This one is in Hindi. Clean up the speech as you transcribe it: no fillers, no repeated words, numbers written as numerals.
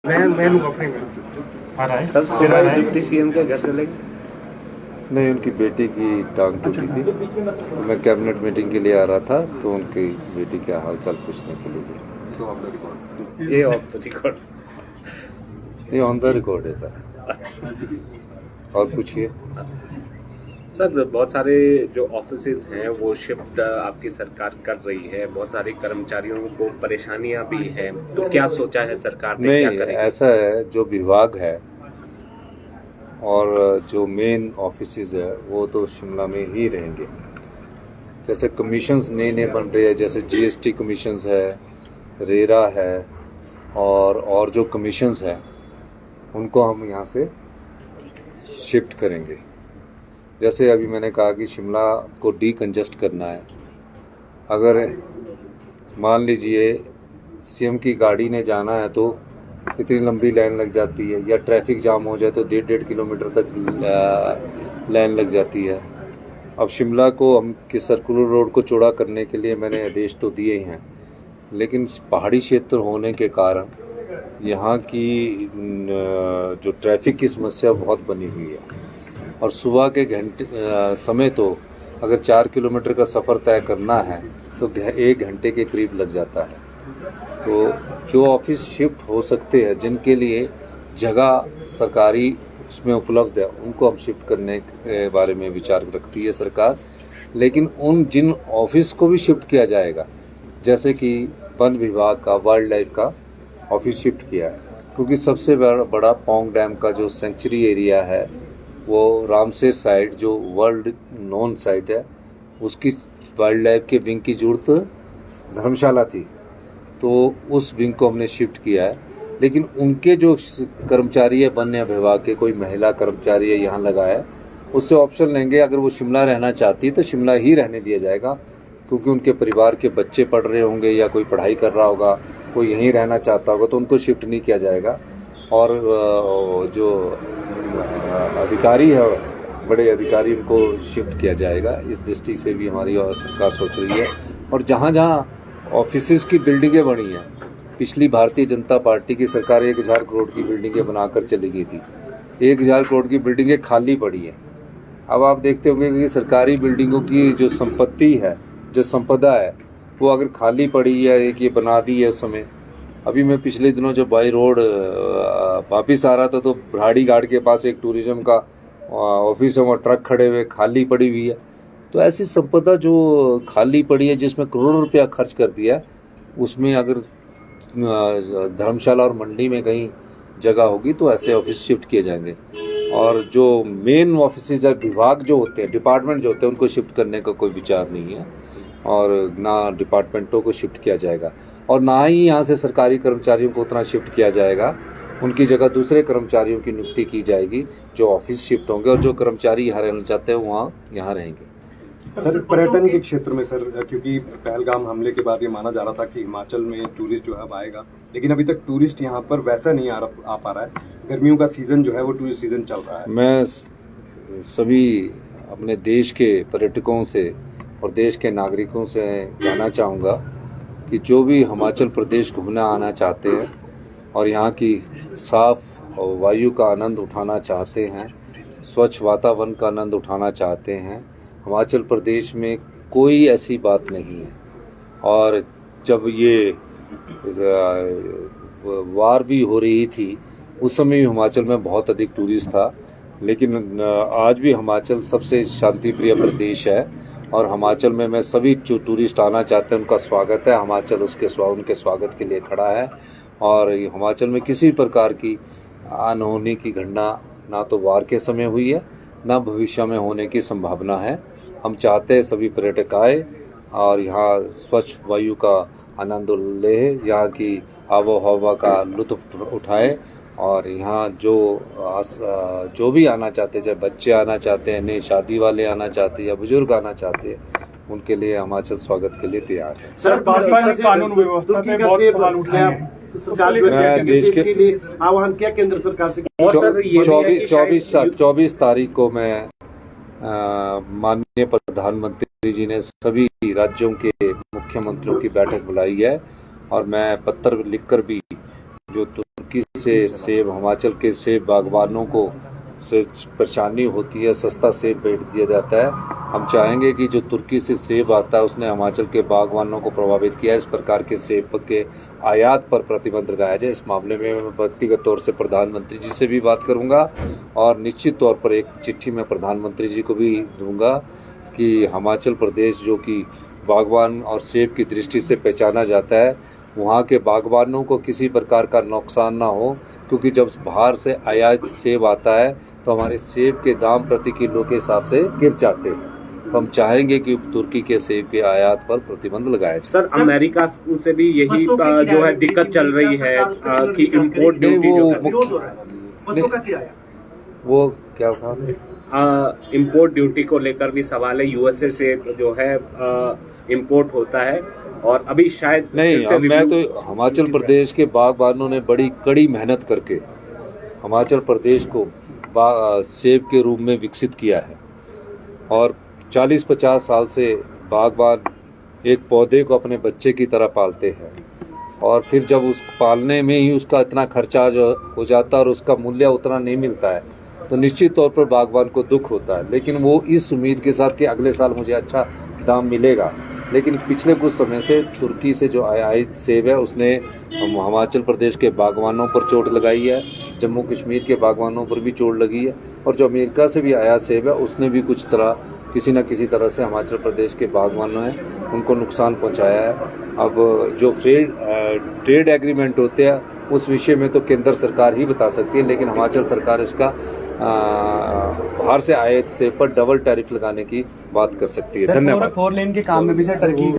मैं ऑफरिंग सर सुबह डिप्टी सीएम के घर चले गए। नहीं, उनकी बेटी की टांग टूटी थी तो मैं कैबिनेट मीटिंग के लिए आ रहा था तो उनकी बेटी का हाल चाल पूछने के लिए गया। ये ऑफ द रिकॉर्ड। ये ऑन द रिकॉर्ड है सर। और पूछिए सर, बहुत सारे जो ऑफिसेज हैं वो शिफ्ट आपकी सरकार कर रही है, बहुत सारे कर्मचारियों को परेशानियां भी हैं, तो क्या सोचा है सरकार ने, क्या नहीं, करेगी? ऐसा है, जो विभाग है और जो मेन ऑफिसेज है वो तो शिमला में ही रहेंगे। जैसे कमीशंस नए नए बन रहे हैं, जैसे जीएसटी कमीशंस है, रेरा है और जो कमीशंस है उनको हम यहाँ से शिफ्ट करेंगे। जैसे अभी मैंने कहा कि शिमला को डीकंजस्ट करना है। अगर मान लीजिए सीएम की गाड़ी ने जाना है तो इतनी लंबी लाइन लग जाती है, या ट्रैफिक जाम हो जाए तो 1.5 किलोमीटर तक लाइन लग जाती है। अब शिमला को हम कि सर्कुलर रोड को चौड़ा करने के लिए मैंने आदेश तो दिए ही हैं, लेकिन पहाड़ी क्षेत्र होने के कारण यहाँ की जो ट्रैफिक की समस्या बहुत बनी हुई है। और सुबह के समय तो अगर 4 किलोमीटर का सफ़र तय करना है तो 1 घंटे के करीब लग जाता है। तो जो ऑफिस शिफ्ट हो सकते हैं, जिनके लिए जगह सरकारी उसमें उपलब्ध है, उनको हम शिफ्ट करने के बारे में विचार रखती है सरकार। लेकिन जिन ऑफिस को भी शिफ्ट किया जाएगा, जैसे कि वन विभाग का, वाइल्ड लाइफ का ऑफिस शिफ्ट किया है, क्योंकि सबसे बड़ा पौंग डैम का जो सेंचुरी एरिया है वो रामसेर साइट, जो वर्ल्ड नोन साइट है, उसकी वाइल्ड लाइफ के विंग की जरूरत धर्मशाला थी, तो उस विंग को हमने शिफ्ट किया है। लेकिन उनके जो कर्मचारी है वन विभाग के, कोई महिला कर्मचारी है यहाँ लगा है, उससे ऑप्शन लेंगे। अगर वो शिमला रहना चाहती है तो शिमला ही रहने दिया जाएगा, क्योंकि उनके परिवार के बच्चे पढ़ रहे होंगे या कोई पढ़ाई कर रहा होगा, कोई यहीं रहना चाहता होगा, तो उनको शिफ्ट नहीं किया जाएगा। और जो अधिकारी है, बड़े अधिकारी, उनको शिफ्ट किया जाएगा। इस दृष्टि से भी हमारी सरकार सोच रही है। और जहाँ जहाँ ऑफिसेज की बिल्डिंगें बनी हैं, पिछली भारतीय जनता पार्टी की सरकार 1000 करोड़ की बिल्डिंगें बनाकर चली गई थी। 1000 करोड़ की बिल्डिंगें खाली पड़ी हैं। अब आप देखते होंगे कि सरकारी बिल्डिंगों की जो संपत्ति है, जो संपदा है, वो अगर खाली पड़ी है, एक ये बना दी है उस समय। अभी मैं पिछले दिनों जब बाई रोड वापिस आ रहा था तो ब्राड़ी घाट के पास एक टूरिज्म का ऑफिस है, वहाँ ट्रक खड़े हुए खाली पड़ी हुई है। तो ऐसी संपदा जो खाली पड़ी है, जिसमें करोड़ों रुपया खर्च कर दिया है, उसमें अगर धर्मशाला और मंडी में कहीं जगह होगी तो ऐसे ऑफिस शिफ्ट किए जाएंगे। और जो मेन ऑफिस या विभाग जो होते हैं, डिपार्टमेंट जो होते हैं, उनको शिफ्ट करने का कोई विचार नहीं है, और ना डिपार्टमेंटों को शिफ्ट किया जाएगा, और ना ही यहाँ से सरकारी कर्मचारियों को उतना शिफ्ट किया जाएगा। उनकी जगह दूसरे कर्मचारियों की नियुक्ति की जाएगी जो ऑफिस शिफ्ट होंगे, और जो कर्मचारी यहाँ रहना चाहते हैं वहाँ यहाँ रहेंगे। सर, पर्यटन के क्षेत्र में सर, क्योंकि पहलगाम हमले के बाद ये माना जा रहा था कि हिमाचल में टूरिस्ट जो है अब आएगा, लेकिन अभी तक टूरिस्ट यहाँ पर वैसा नहीं आ पा रहा है। गर्मियों का सीजन जो है वो टूरिस्ट सीजन चल रहा है। मैं सभी अपने देश के पर्यटकों से और देश के नागरिकों से कहना चाहूँगा कि जो भी हिमाचल प्रदेश घूमने आना चाहते हैं और यहाँ की साफ वायु का आनंद उठाना चाहते हैं, स्वच्छ वातावरण का आनंद उठाना चाहते हैं, हिमाचल प्रदेश में कोई ऐसी बात नहीं है। और जब ये वार भी हो रही थी उस समय भी हिमाचल में बहुत अधिक टूरिस्ट था, लेकिन आज भी हिमाचल सबसे शांति प्रिय प्रदेश है। और हिमाचल में मैं सभी जो टूरिस्ट आना चाहते हैं उनका स्वागत है। हिमाचल उनके स्वागत के लिए खड़ा है, और हिमाचल में किसी प्रकार की अनहोनी की घटना ना तो वार के समय हुई है, ना भविष्य में होने की संभावना है। हम चाहते हैं सभी पर्यटक आए और यहाँ स्वच्छ वायु का आनंद ले, यहाँ की आबो हवा का लुत्फ उठाए, और यहाँ जो भी आना चाहते हैं, चाहे बच्चे आना चाहते हैं, नए शादी वाले आना चाहते हैं या बुजुर्ग आना चाहते हैं, उनके लिए हिमाचल स्वागत के लिए तैयार है। सर, भाजपा ने कानून व्यवस्था पे बहुत सवाल उठाए हैं। मैं देश के आह्वान किया केंद्र सरकार से। 24 तारीख को मैं माननीय प्रधानमंत्री जी ने सभी राज्यों के मुख्यमंत्रियों की बैठक बुलाई है, और मैं पत्र लिखकर भी जो तुर्की से सेब, हिमाचल के सेब बागवानों को से परेशानी होती है, सस्ता सेब बेच दिया जाता है। हम चाहेंगे कि जो तुर्की से सेब आता है उसने हिमाचल के बागवानों को प्रभावित किया है। इस प्रकार के सेब के आयात पर प्रतिबंध लगाया जाए। इस मामले में मैं व्यक्तिगत तौर से प्रधानमंत्री जी से भी बात करूंगा और निश्चित तौर पर एक चिट्ठी मैं प्रधानमंत्री जी को भी दूंगा कि हिमाचल प्रदेश जो कि बागवान और सेब की दृष्टि से पहचाना जाता है, वहाँ के बागवानों को किसी प्रकार का नुकसान ना हो, क्योंकि जब बाहर से आयात सेब आता है तो हमारे सेब के दाम प्रति किलो के हिसाब से गिर जाते हैं। तो हम चाहेंगे कि तुर्की के सेब के आयात पर प्रतिबंध लगाया जाए। सर, अमेरिका से भी यही जो है दिक्कत चल रही है कि इम्पोर्ट ड्यूटी वो क्या कहा, इम्पोर्ट ड्यूटी को लेकर भी सवाल है। यूएसए से जो है इम्पोर्ट होता है और अभी शायद नहीं, मैं तो हिमाचल प्रदेश के बागबानों ने बड़ी कड़ी मेहनत करके हिमाचल प्रदेश को सेब के रूप में विकसित किया है और 40-50 साल से बागबान एक पौधे को अपने बच्चे की तरह पालते हैं और फिर जब उस पालने में ही उसका इतना खर्चा हो जाता है और उसका मूल्य उतना नहीं मिलता है तो निश्चित तौर पर बागबान को दुख होता है। लेकिन वो इस उम्मीद के साथ कि अगले साल मुझे अच्छा दाम मिलेगा। लेकिन पिछले कुछ समय से तुर्की से जो आयात सेब है उसने हिमाचल प्रदेश के बागवानों पर चोट लगाई है, जम्मू कश्मीर के बागवानों पर भी चोट लगी है और जो अमेरिका से भी आयात सेब है उसने भी कुछ तरह किसी न किसी तरह से हिमाचल प्रदेश के बागवानों हैं उनको नुकसान पहुंचाया है। अब जो ट्रेड एग्रीमेंट होते हैं उस विषय में तो केंद्र सरकार ही बता सकती है, लेकिन हिमाचल सरकार इसका बाहर से आयात सेब पर डबल टैरिफ लगाने की बात कर सकती है। धन्यवाद। 4 लेन के काम में भी सर टर्की